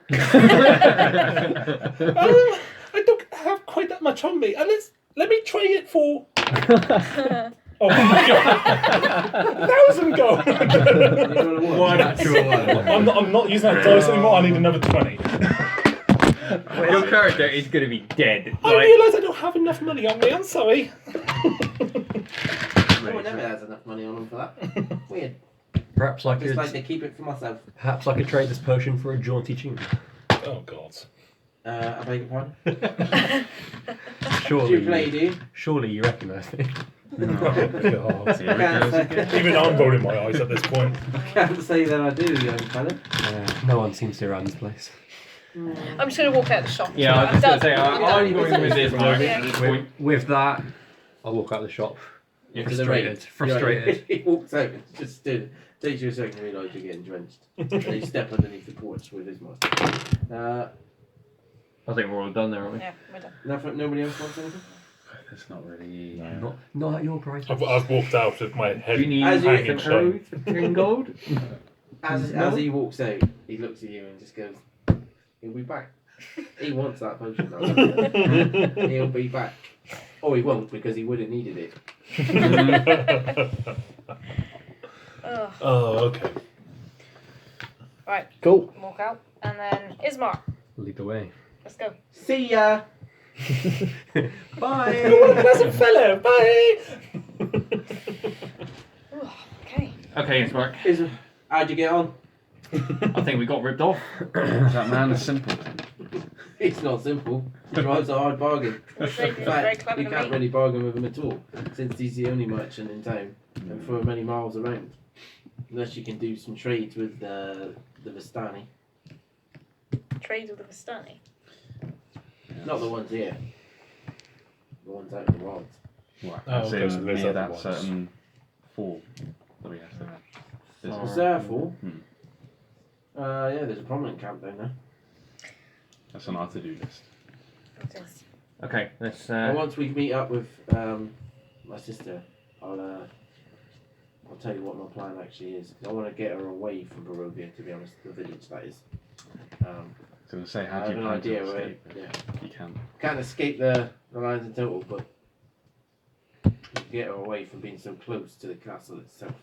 I don't have quite that much on me. And let me trade it for. Oh my god! 1,000 gold. One actual one. I'm not using that dice anymore. I need another 20. Your character is going to be dead. I realise I don't have enough money on me. I'm sorry. No one ever has enough money on them for that. Weird. Perhaps I Just like could. to keep it for myself. Perhaps I could trade this potion for a jaunty tune. Oh god. I beg your pardon. Surely, Do you play, do you? surely you recognise me. Oh god. Can't say, Even I'm rolling my eyes at this point. can't say that I do, young fella. No one seems to around this place. I'm just going to walk out the shop. Yeah, I was just going to say, I'm done. I'm going with this one Yeah. at this point. With that, I'll walk out the shop. To the rain. Frustrated. He walks out and just stood. Takes you a second to realise you're getting drenched. And you step underneath the porch with his mask. I think we're all done there, aren't we? Yeah, we're done. Nobody else wants anything? It's not really. Not at your price. I've walked out with my head Do you need As you hanging some shame. arrows for 10 gold? As No? he walks out, he looks at you and just goes, He'll be back. He wants that potion though. He'll be back. Or he won't because he would have needed it. Ugh. Oh, okay. Right, Cool. walk out. And then Ismar, Lead the way. let's go. See ya! Bye. Pleasant fellow. Bye. Ooh, okay. Okay, it's Mark. How'd you get on? I think we got ripped off. That man is simpleton. It's not simple. He drives a hard bargain. Well, In very fact, clever you to can't me. really bargain with him at all, since he's the only merchant in town and for many miles around. Unless you can do some trades with the Vistani. Trades with the Vistani. Not the ones here. The ones out in the wilds. Right. Oh, As okay, in so there's near other that ones. certain fall that we have to. Was there for? Hmm. Yeah, there's a prominent camp down there. That's on our to-do list. It is. Okay, let's. And once we meet up with my sister, I'll tell you what my plan actually is. 'Cause I want to get her away from Barovia, to be honest, the village that is. I was going to say, I how have do you an plan idea to where, escape? yeah. You can. Can't escape the lines in total, but we can get her away from being so close to the castle itself.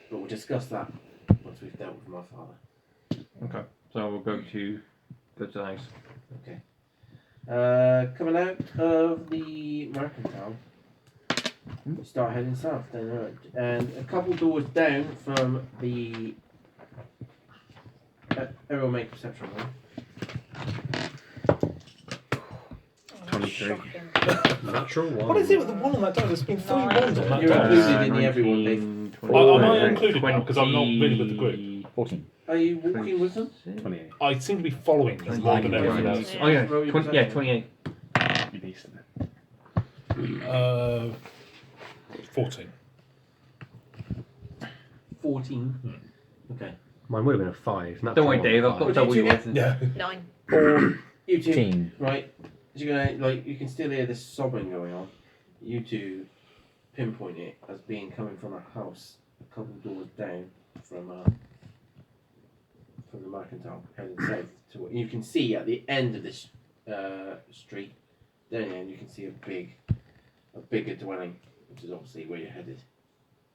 But we'll discuss that once we've dealt with my father. Okay, so we'll go to the house. Okay. Coming out of the mercantile, we start heading south down the road, and a couple doors down from the. Everyone make a perception roll. 23. Shocking. Natural one. What is it with the one on that die? There's been 3 Nine. ones on that You're die. included in the everyone, Dave. Am I included now? Because I'm not really with the group. 14. Are you walking with them? 28. I seem to be following them more than anything else. Oh yeah, Roll your 28. You're decent. 14. 14. Okay. Mine would have been a 5. Don't worry, Dave. I've got What double did you your get? weapons. Yeah. 9. You two, 15. right? You're gonna you can still hear this sobbing going on. You two pinpoint it as being coming from a house a couple doors down from the mercantile heading south to what you can see at the end of this street. Down there, and you can see a bigger dwelling, which is obviously where you're headed.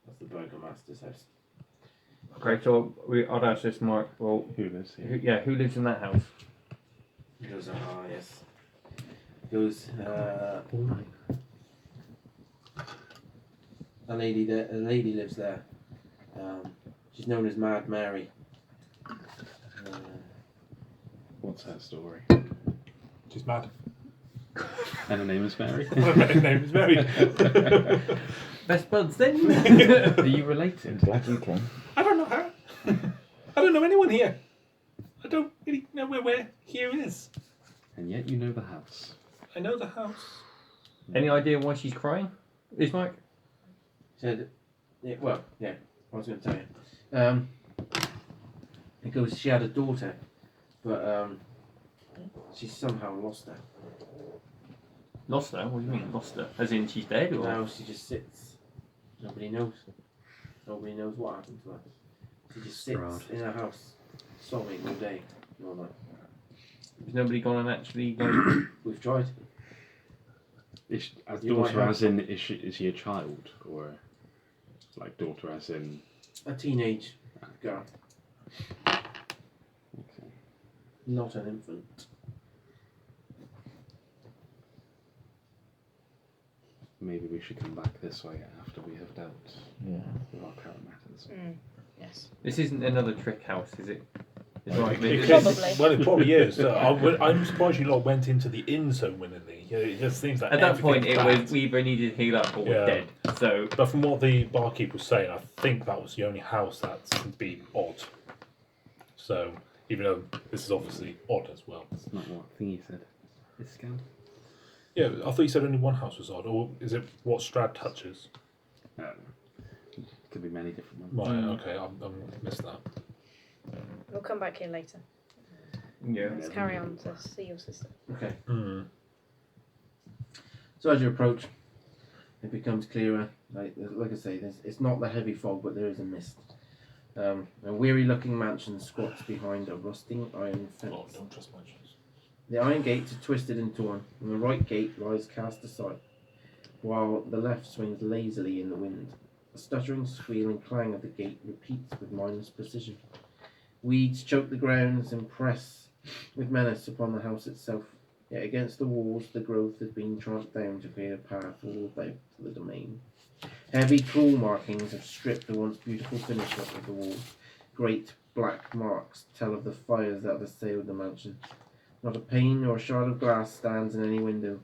That's the burgomaster's house. Okay, so I'd ask this, Mark. Well, Who lives here? who lives in that house? He goes, yes. He goes, a lady lives there. She's known as Mad Mary. What's her story? She's mad. And her name is Mary. Her name is Mary. Best buds then. Are you related? Glad you came. I don't know her. I don't know anyone here. I don't really know where here is. And yet you know the house. I know the house. Any idea why she's crying? Is Mike? Said, yeah, well, yeah, I was going to tell you. He goes, she had a daughter, but she somehow lost her. Lost her? What do you mean lost her? As in she's dead, or? Now she just sits. Nobody knows. Nobody knows what happened to her. She just sits Strahd. in her house, sobbing all day, all night. Has nobody gone and actually like? We've tried. Is she, as You might daughter have as in, is she a child? Or like daughter as in... A teenage girl, Okay. not an infant. Maybe we should come back this way after we have dealt Yeah. with our current matters. Yes. This isn't another trick house, is it? It's right, It maybe. could- Probably. Well, it probably is. I'm surprised you lot went into the inn so willingly. It just seems like At that point, it everything's was bad. we either needed to heal up or Yeah. we're dead. So But from what the barkeep was saying, I think that was the only house that would be odd. So, even though this is obviously odd as well. That's not what Thingy said. It's scam. Yeah, I thought you said only one house was odd, or is it what Strahd touches? Could be many different Right, ones. okay, I missed that. We'll come back here later. yeah. Let's carry on to see your sister. Okay. Mm. So as you approach, it becomes clearer. Like I say, it's not the heavy fog, but there is a mist. A weary-looking mansion squats behind a rusting iron fence. Oh, don't trust mansions. The iron gates are twisted and torn, and the right gate lies cast aside, while the left swings lazily in the wind. The stuttering squeal and clang of the gate repeats with mindless precision. Weeds choke the grounds and press with menace upon the house itself, yet against the walls the growth has been tramped down to create a path all about the domain. Heavy claw markings have stripped the once beautiful finish off of the walls. Great black marks tell of the fires that have assailed the mansion. Not a pane or a shard of glass stands in any window.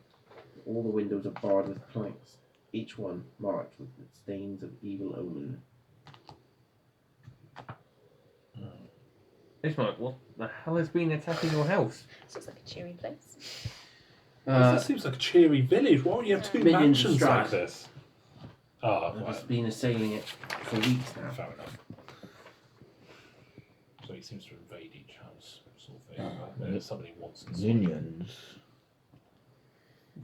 All the windows are barred with planks, each one marked with the stains of evil omen. Ismark, what the hell has been attacking your house? This looks like a cheery place. This seems like a cheery village. Why would you have two Minions mansions Strahd. like this? Ah, I've right. just been assailing it for weeks now. Fair enough. So he seems to invade each house, sort of thing. And if somebody wants to Minions.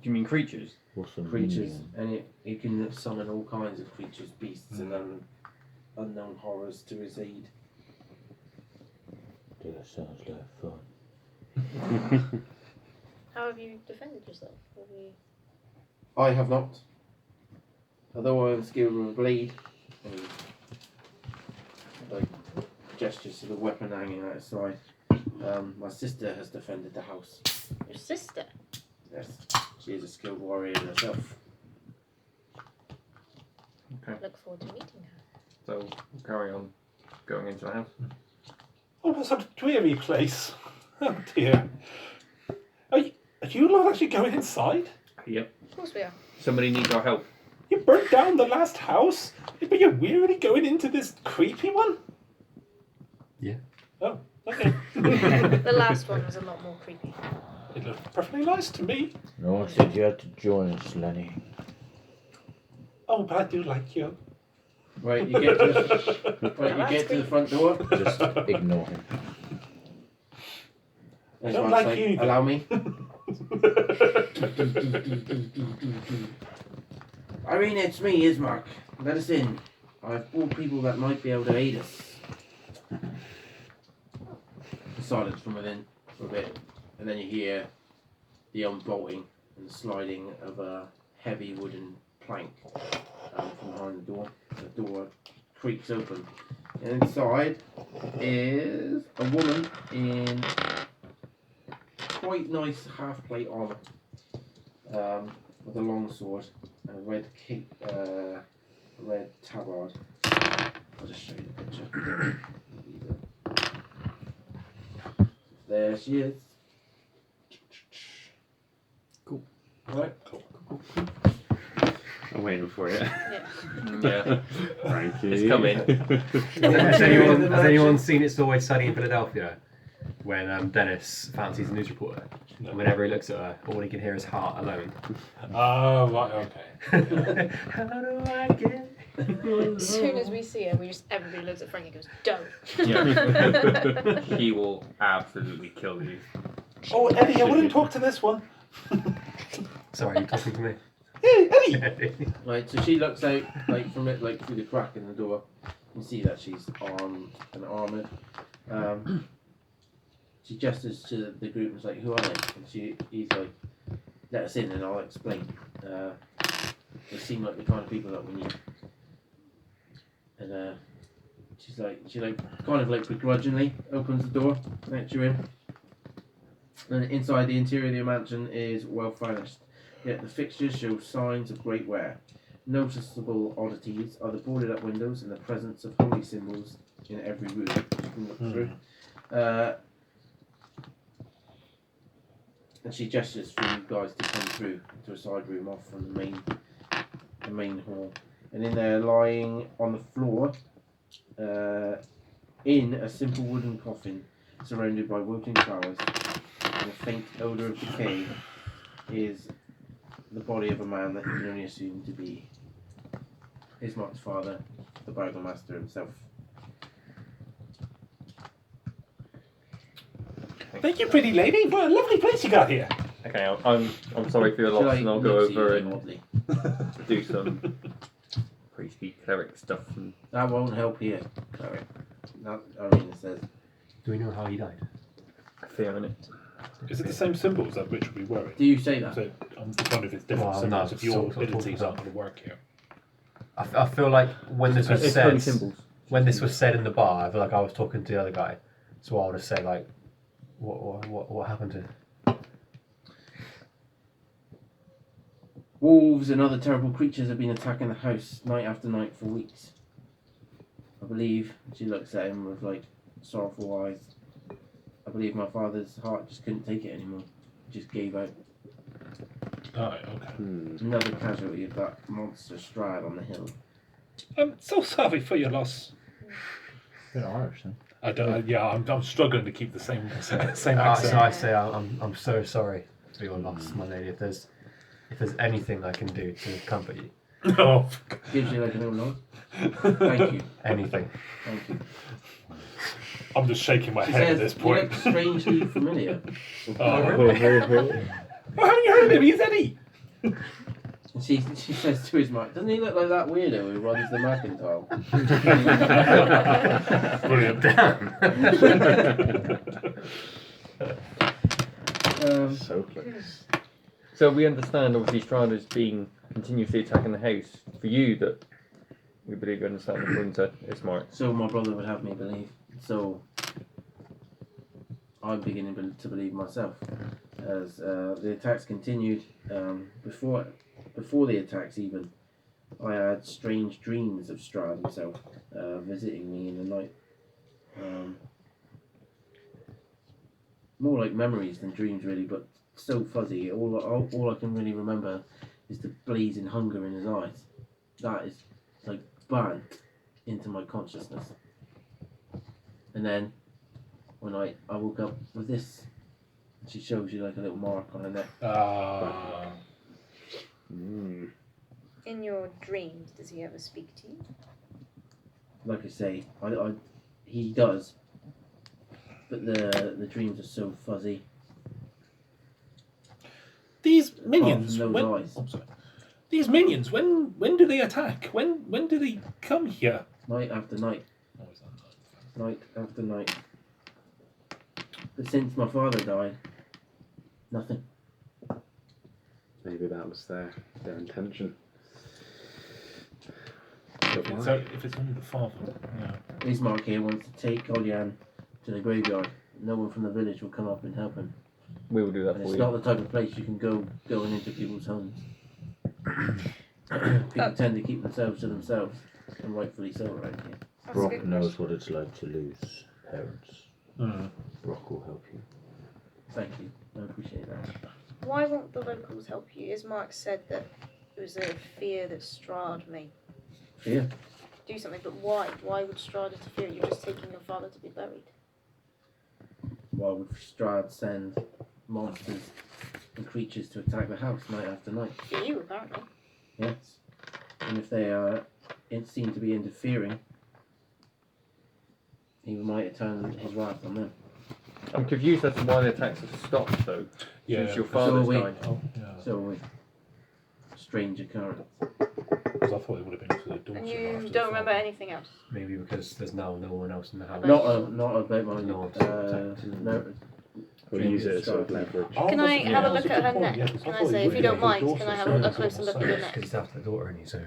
Do you mean creatures? What's a Creatures, minion? and it can summon all kinds of creatures, beasts, and unknown horrors to his aid. That sounds like fun. How have you defended yourself? Have you... I have not. Although I am skilled with a blade, and like gestures to the weapon hanging outside. My sister has defended the house. Your sister? Yes, she is a skilled warrior herself. Okay. Look forward to meeting her. So, carry on going into the house. Oh, that's a dreary place. Oh dear. Are you not actually going inside? Yep. Of course we are. Somebody needs our help. You burnt down the last house, but you're wearily going into this creepy one? Yeah. Oh, okay. The last one was a lot more creepy. It looked perfectly nice to me. No one said you had to join us, Lenny. Oh, but I do like you. Right, you get to the front door. Just ignore him. I don't like you. Allow me. Irene, it's me, Ismark. Let us in. I've brought people that might be able to aid us. Silence from within for a bit, and then you hear the unbolting and sliding of a heavy wooden plank from behind the door. The door creaks open, and inside is a woman in quite nice half-plate armour, with a long sword and a red cape, red tabard. I'll just show you the picture. There she is. Cool. Right. I'm waiting for it. Yeah. Yeah. Frankie. It's coming. Has anyone seen It's Always Sunny in Philadelphia? When Dennis fancies a news reporter. No. And whenever he looks at her, all he can hear is heart alone. Oh, right, okay. How do I get? As soon as we see her, everybody looks at Frank and goes, "Don't." Yeah. He will absolutely kill you. Oh, Eddie, I wouldn't talk to this one. Sorry, you talking to me? Hey, Eddie! Right, so she looks out from it, through the crack in the door. You can see that she's armed and armoured. She gestures to the group and is like, "Who are they?" And he's like, "Let us in and I'll explain. They seem like the kind of people that we need." And she kind of begrudgingly opens the door, lets you in. And inside, the interior of the mansion is well furnished, yet the fixtures show signs of great wear. Noticeable oddities are the boarded up windows and the presence of holy symbols in every room you can look through. And she gestures for you guys to come through to a side room off from the main hall. And in there, lying on the floor, in a simple wooden coffin, surrounded by wilting flowers and a faint odour of decay, is the body of a man that you can only assume to be Ismark's father, the burgomaster himself. Thank you, pretty lady. What a lovely place you got here. Okay, I'm sorry for your loss, and I'll go over and Oddly. do some priestly cleric stuff. And That won't help here, Cleric. Arena says. Do we know how he died? Fear in it. Is it the same symbols that which we were in? Do you say that? So I'm just wondering if it's different Well, symbols, no, if your sort of abilities talking aren't going to work here. I feel like when this was It's said, only symbols. when this was said in the bar, I feel like I was talking to the other guy, so I would have said like, what happened to? Wolves and other terrible creatures have been attacking the house night after night for weeks. I believe, she looks at him with like sorrowful eyes. I believe my father's heart just couldn't take it anymore. It just gave out. Right, okay. Another casualty of that monster Strahd on the hill. I'm so sorry for your loss. Bit Irish, then. I don't. Yeah, I'm struggling to keep the same So accent. I say I'm so sorry for your loss, my lady. If there's anything I can do to comfort you, No. Gives you like a little nod. Thank you. anything. Thank you. I'm just shaking my She head at says, this you point. look strangely familiar. Oh, really? Well, haven't you heard of him? He's Eddie. And she says to his mate, doesn't he look like that weirdo who runs the mercantile? Damn. So close. So we understand, obviously, Strahd is being continuously attacking the house. For you, that we believe you understand according to Ismark. So my brother would have me believe. So I'm beginning to believe myself. As the attacks continued, before the attacks even, I had strange dreams of Strahd himself visiting me in the night. More like memories than dreams, really, but so fuzzy. All I can really remember is the blazing hunger in his eyes. That is like burnt into my consciousness. And then when I woke up with this, she shows you like a little mark on her neck. In your dreams, does he ever speak to you? Like I say, he does, but the dreams are so fuzzy. These Apart minions. from those eyes. I'm sorry. These minions. When do they attack? When do they come here? Night after night, Oh, is that night? night after night. But since my father died, nothing. Maybe that was their intention. So if it's only the father, yeah. Ismark here wants to take Olyan to the graveyard. No one from the village will come up and help him. We will do that And for it's you. not the type of place you can go going into people's homes. People tend to keep themselves to themselves, and rightfully so around here. That's a Brock good knows question. what it's like to lose parents. Brock will help you. Thank you. I appreciate that. Why won't the locals help you? Ismark said that it was a fear that Strahd may Fear? do something, but why? Why would Strahd interfere? You're just taking your father to be buried. Why would Strahd send monsters and creatures to attack the house night after night? For you, apparently. Yes. And if they seem to be interfering, he might turn his wrath on them. I'm confused as to why the attacks have stopped, though. Yeah. Since your father's we- died. Oh, yeah. So, strange occurrence. Because I thought it would have been to the daughter. And after you the don't remember father. anything else. Maybe because there's now no one else in the house. Not about my No, We'll use it as sort of leverage. Oh, Can I that's- have a that's look a at good her point, neck? yeah, 'cause Can I thought say, it if would you be don't the mind, daughter, can I have so a that's closer what look I'm at your saying. neck? Because he's after the daughter, and so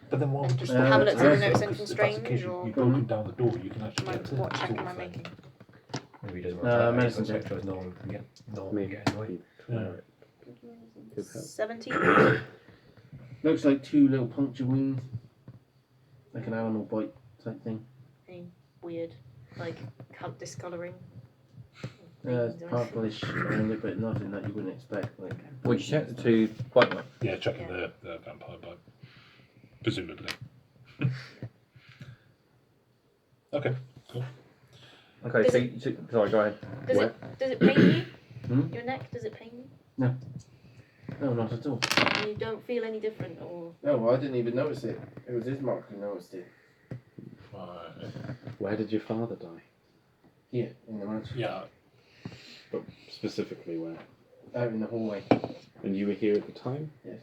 But then why would you Have a look to Uh, have a look to see if if there's If anything that's the case, strange, or you've broken down the door, you can actually get to what the check am I door thing. making? maybe he doesn't want to medicine try check. it, no one can get Maybe. in the way. Yeah. Could help. 17? Looks like two little puncture wounds. Like an animal bite type thing. Any weird, like, discolouring? It's purplish around it, but nothing that you wouldn't expect. Like, Would you check to bite mark? Yeah, checking the vampire bite. Presumably. Okay, cool. Okay, Does so sorry, go ahead. Does it pain you? Hmm? Your neck, does it pain you? No, not at all. And you don't feel any different, or No, well, I didn't even notice it. It was Ismark who noticed it. Right. Where did your father die? Here, in the mansion. Yeah. But specifically where? Out in the hallway. And you were here at the time? Yes.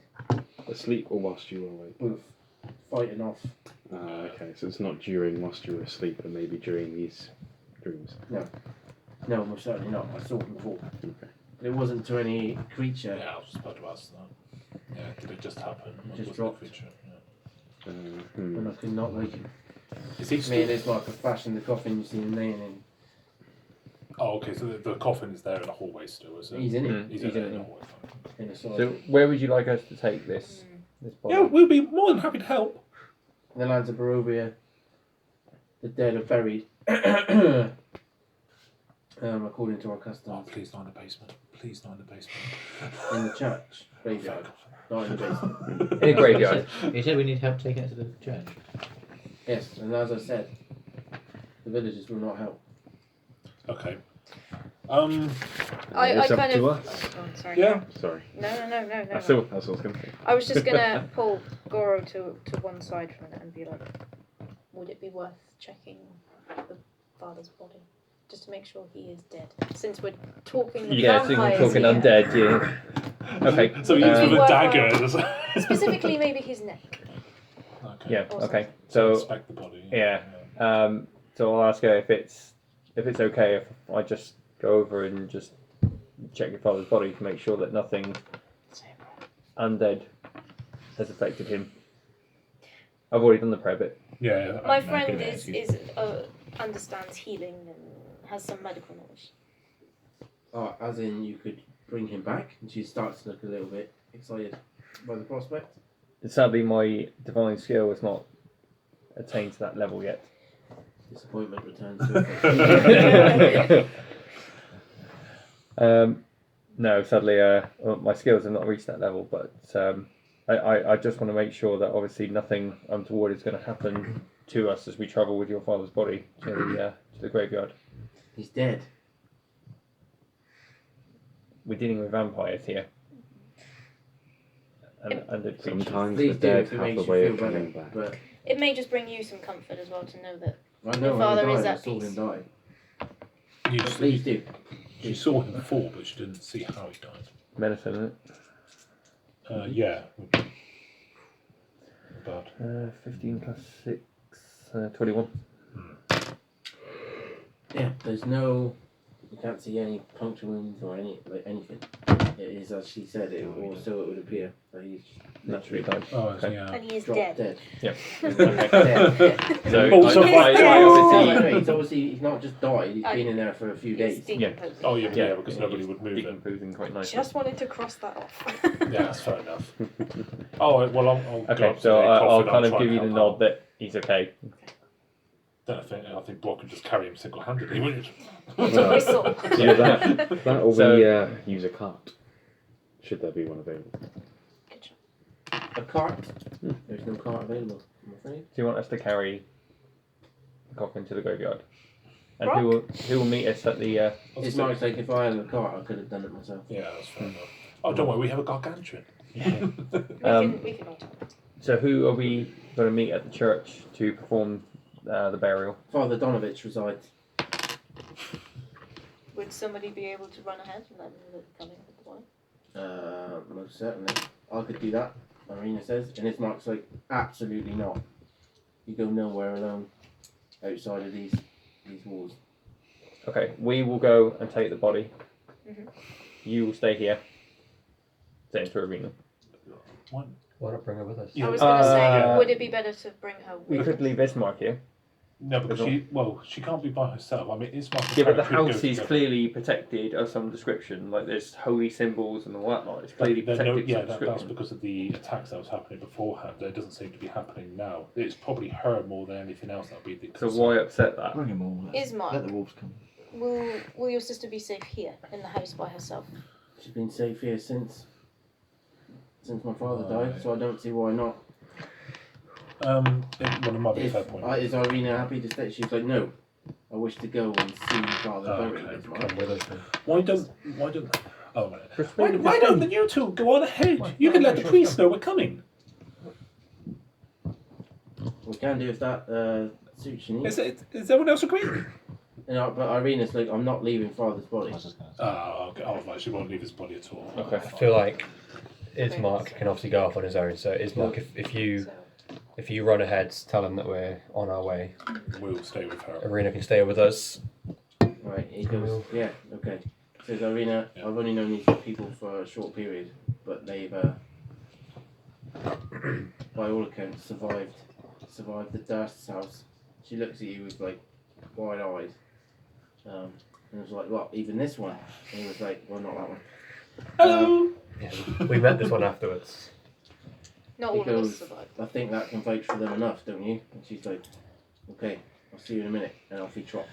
Asleep or whilst you were awake? Both fighting off Okay, so it's not during whilst you were asleep, but maybe during these dreams. No, most certainly not. I saw him before. Okay. But it wasn't to any creature. Yeah, I was just about to ask that. Yeah, did it just happen? Just Was it a dropped. creature? Yeah. And I could not wake him. Is he Me still... and his wife have fashioned the coffin you see him laying in. Oh, okay, so the coffin is there in the hallway still, is it? He's in it. He's He's in in the it. hallway. In a side. So where would you like us to take this body? Yeah, we'll be more than happy to help. In the lands of Barovia, the dead are buried. According to our Oh, customs. please not in the basement. Please not in the basement. In the church graveyard. Not in the basement. In a graveyard. You said we need help taking it to the church. Yes, and as I said, the villagers will not help. Okay. I It's up kind to of. us. Oh, God, sorry. Yeah. Sorry. No. That's all I was going to say. I was just gonna pull Goro to one side from it and be like, would it be worth checking the father's body? Just to make sure he is dead. Since we're talking the Yeah, so we're vampires talking here. undead, yeah. Okay. So he ends with a Work dagger. Specifically, maybe his neck. Okay. Yeah, Awesome. okay. So So, inspect the body. yeah. So I'll ask her if it's okay if I just go over and just check your father's body to make sure that nothing undead has affected him. I've already done the prayer bit. Yeah. My I friend could've is understands healing and has some medical knowledge. Oh, as in you could bring him back? And she starts to look a little bit excited by the prospect. Sadly, my divine skill has not attained to that level yet. Disappointment returns to it. No, sadly, my skills have not reached that level. But I just want to make sure that obviously nothing untoward is going to happen to us as we travel with your father's body to the graveyard. He's dead. We're dealing with vampires here. And undead creatures. Sometimes Please the do dead if it have makes a you way feel of better. coming back. But It may just bring you some comfort as well to know that. I know Your how father he is died. I at saw peace. him die. You, But please do. she saw him fall, but she didn't see how he died. Medicine, isn't it? Yeah. But 15 plus 6, 21. Yeah, there's no. You can't see any puncture wounds or anything. It is as she said. It or so it would appear that he's Naturally died. oh, Okay. yeah. And he is dropped dead. dead. Dead. So Also I obviously He's obviously he's not just died. He's been in there for a few He's days. decomposing. Oh yeah, Yeah, because nobody would move him. decomposing quite nicely. Just wanted to cross that off. Yeah, that's fair enough. Oh well, I'll go Okay, up to so the I'll coffin, kind try of give and you the help nod out. that he's okay. Then I think Brock could just carry him single-handedly, wouldn't it? Whistle. Yeah, that or So- we use a cart. Should there be one available? A cart. There's no cart available. I'm afraid. Do you want us to carry the coffin to the graveyard? And Brock? who will meet us at the? It's Mark's like if I had a cart, I could have done it myself. Yeah, that's fair enough. Oh, don't worry, we have a gargantuan. We can all talk. So who are we going to meet at the church to perform the burial? Father Donovich resides. Would somebody be able to run ahead and let them know that coming with the boy? Most certainly. I could do that, Irina says. And his Mark's like, absolutely not. You go nowhere alone outside of these walls. Okay, we will go and take the body. Mhm. You will stay here. Stay into arena. What? Why not bring her with us? I was going to say, Uh, would it be better to bring her We with could leave Ismark here. No, because she can't be by herself. I mean, it's my Yeah, but the character would go house is together. clearly protected of some description. Like there's holy symbols and all that lot. It's clearly But protected no, yeah, of some that's description. because of the attacks that was happening beforehand. That doesn't seem to be happening now. It's probably her more than anything else that would be the So concern. why upset that? Bring them all. Ismark. Let the wolves come. Will your sister be safe here in the house by herself? She's been safe here since my father died, so I don't see why not. Well, it might be a fair point. Is Irina happy to stay? She's like, no. I wish to go and see my father buried. Okay, It's mine. Come with us then. Why don't? Oh, right. Why don't you two go on ahead? You can let the priest know we're coming. We can do if that suits you. Is everyone else agree? But Irina's like, I'm not leaving father's body. Okay. Oh, right. She won't leave his body at all. Okay. I feel like Ismark can obviously go off on his own. So Ismark, if you So, If you run ahead, tell him that we're on our way. We'll stay with her. Arena can stay with us. Right, he goes, yeah, okay. Says Irina, Yeah. I've only known these people for a short period, but they've, by all accounts, survived the Durst's house. She looks at you with like wide eyes, and was like, "What? Even this one?" And he was like, "Well, not that one." Hello. Yeah, we met this one afterwards. Not He all of us goes, survived. I think that can vouch for them enough, don't you? And she's like, "Okay, I'll see you in a minute," and off he trots.